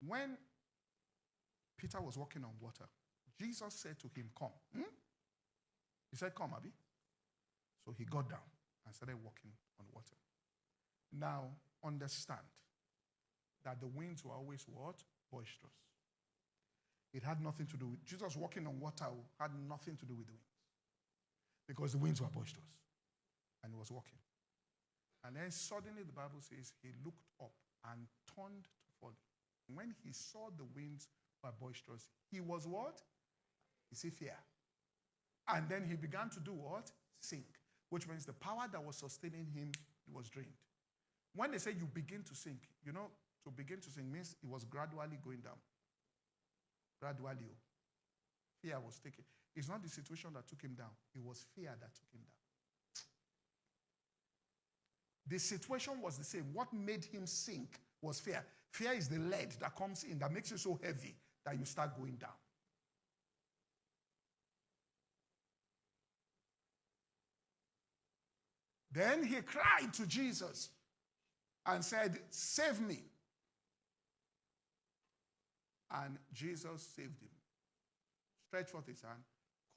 When Peter was walking on water, Jesus said to him, come. He said, come, Abi. So he got down and started walking on water. Now, understand that the winds were always what? Boisterous. It had nothing to do with, Jesus walking on water had nothing to do with the winds. Because the winds were boisterous. And he was walking. And then suddenly the Bible says he looked up and turned to follow. When he saw the winds were boisterous, he was what? He said fear. And then he began to do what? Sink. Which means the power that was sustaining him was drained. When they say you begin to sink, you know, to begin to sink means it was gradually going down. Gradually. Fear was taken. It's not the situation that took him down. It was fear that took him down. The situation was the same. What made him sink was fear. Fear is the lead that comes in that makes you so heavy that you start going down. Then he cried to Jesus and said, save me. And Jesus saved him. Stretched forth his hand,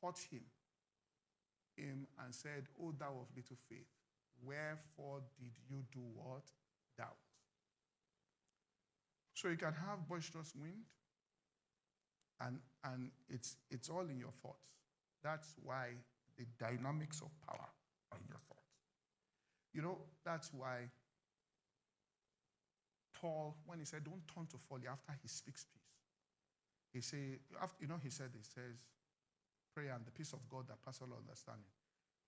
caught him and said, O thou of little faith, wherefore did you do what? Doubt. So you can have boisterous wind, and it's all in your thoughts. That's why the dynamics of power are in your thoughts. You know, that's why Paul, when he said, don't turn to folly after he speaks peace. He said, he says, pray and the peace of God that passes all understanding.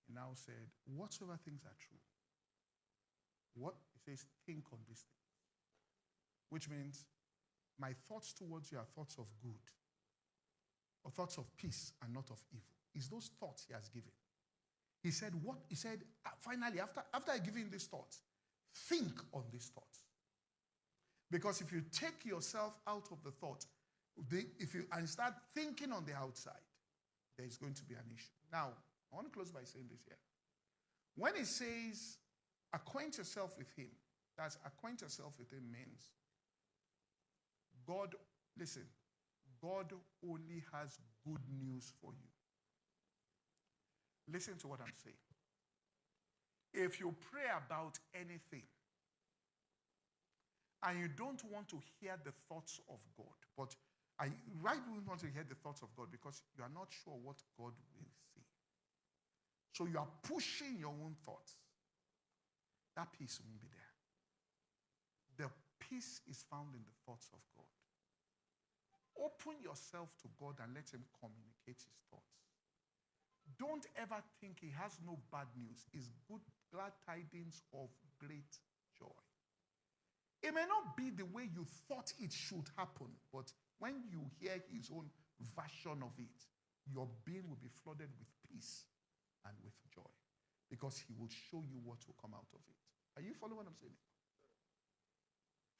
He now said, whatsoever things are true. What? He says, think on these things. Which means, my thoughts towards you are thoughts of good, or thoughts of peace and not of evil. It's those thoughts he has given. He said, what? He said, finally, after I give him these thoughts, think on these thoughts. Because if you take yourself out of the thought, and start thinking on the outside, there's going to be an issue. Now, I want to close by saying this here. When it says, acquaint yourself with him, that's acquaint yourself with him means, God, listen, God only has good news for you. Listen to what I'm saying. If you pray about anything, and you don't want to hear the thoughts of God, but why do you want to hear the thoughts of God? Because you are not sure what God will say. So you are pushing your own thoughts. That peace won't be there. The peace is found in the thoughts of God. Open yourself to God and let him communicate his thoughts. Don't ever think he has no bad news. It's good, glad tidings of great joy. It may not be the way you thought it should happen, but when you hear his own version of it, your being will be flooded with peace and with joy, because he will show you what will come out of it. Are you following what I'm saying?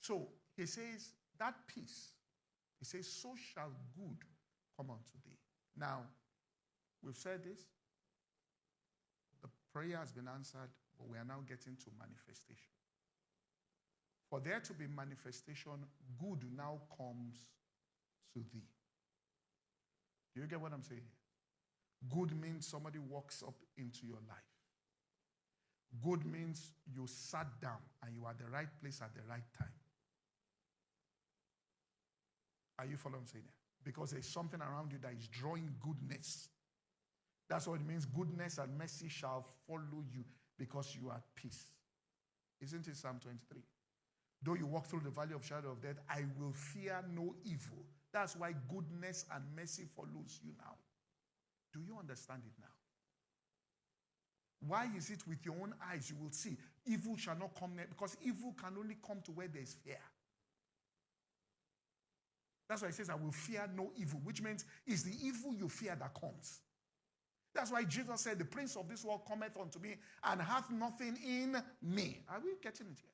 So he says, that peace, he says, so shall good come unto thee. Now, we've said this. The prayer has been answered, but we are now getting to manifestation. For there to be manifestation, good now comes to thee. Do you get what I'm saying here? Good means somebody walks up into your life. Good means you sat down and you are at the right place at the right time. Are you following what I'm saying here? Because there's something around you that is drawing goodness. That's what it means. Goodness and mercy shall follow you because you are at peace. Isn't it Psalm 23? Though you walk through the valley of shadow of death, I will fear no evil. That's why goodness and mercy follows you now. Do you understand it now? Why is it with your own eyes you will see evil shall not come near? Because evil can only come to where there is fear. That's why it says, I will fear no evil, which means it's the evil you fear that comes. That's why Jesus said, the prince of this world cometh unto me and hath nothing in me. Are we getting it here?